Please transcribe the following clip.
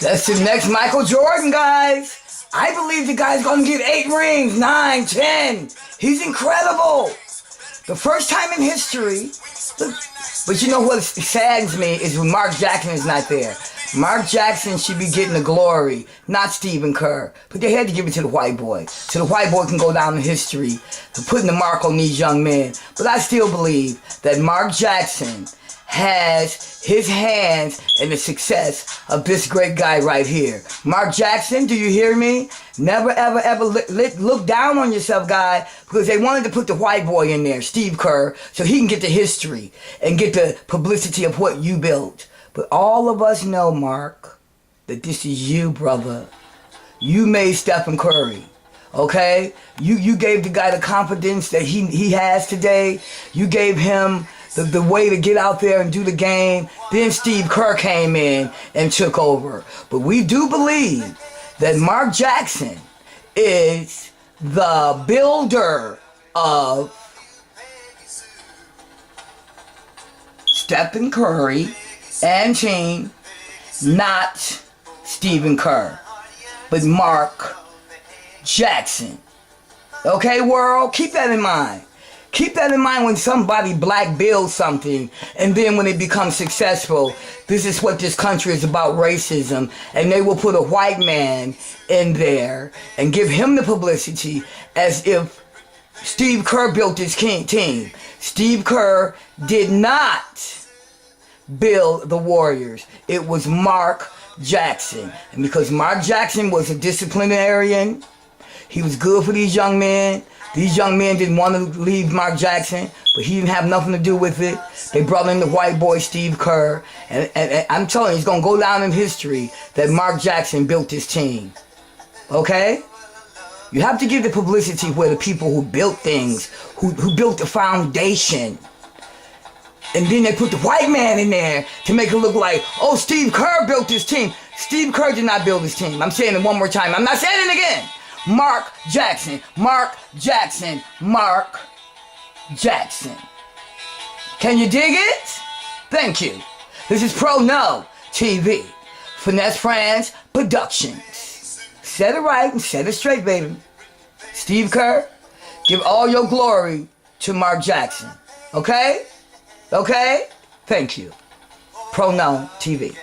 That's the next Michael Jordan, guys. I believe the guy's going to get 8 rings, 9, 10. He's incredible. The first time in history. But you know what saddens me is when Mark Jackson is not there. Mark Jackson should be getting the glory, not Stephen Kerr. But they had to give it to the white boy. So the white boy can go down in history for putting the mark on these young men. But I still believe that Mark Jackson has his hands in the success of this great guy right here. Mark Jackson, do you hear me? Never, ever, ever look down on yourself, guy, because they wanted to put the white boy in there, Steve Kerr, so he can get the history and get the publicity of what you built. But all of us know, Mark, that this is you, brother. You made Stephen Curry. Okay? You gave the guy the confidence that he has today. You gave him the way to get out there and do the game. Then Steve Kerr came in and took over. But we do believe that Mark Jackson is the builder of Stephen Curry and team, not Stephen Kerr, but Mark Jackson. Okay, world? Keep that in mind. Keep that in mind when somebody black builds something, and then when it becomes successful, this is what this country is about, racism, and they will put a white man in there and give him the publicity as if Steve Kerr built this team. Steve Kerr did not build the Warriors. It was Mark Jackson. And because Mark Jackson was a disciplinarian, he was good for these young men. These young men didn't want to leave Mark Jackson, but he didn't have nothing to do with it. They brought in the white boy, Steve Kerr. And I'm telling you, it's going to go down in history that Mark Jackson built this team. Okay? You have to give the publicity where the people who built things, who built the foundation. And then they put the white man in there to make it look like, oh, Steve Kerr built this team. Steve Kerr did not build this team. I'm saying it one more time. I'm not saying it again. Mark Jackson, Mark Jackson, Mark Jackson. Can you dig it? Thank you. This is Pro No TV, Finesse Friends Productions. Set it right and set it straight, baby. Steve Kerr, give all your glory to Mark Jackson. Okay? Okay? Thank you. Pro No TV.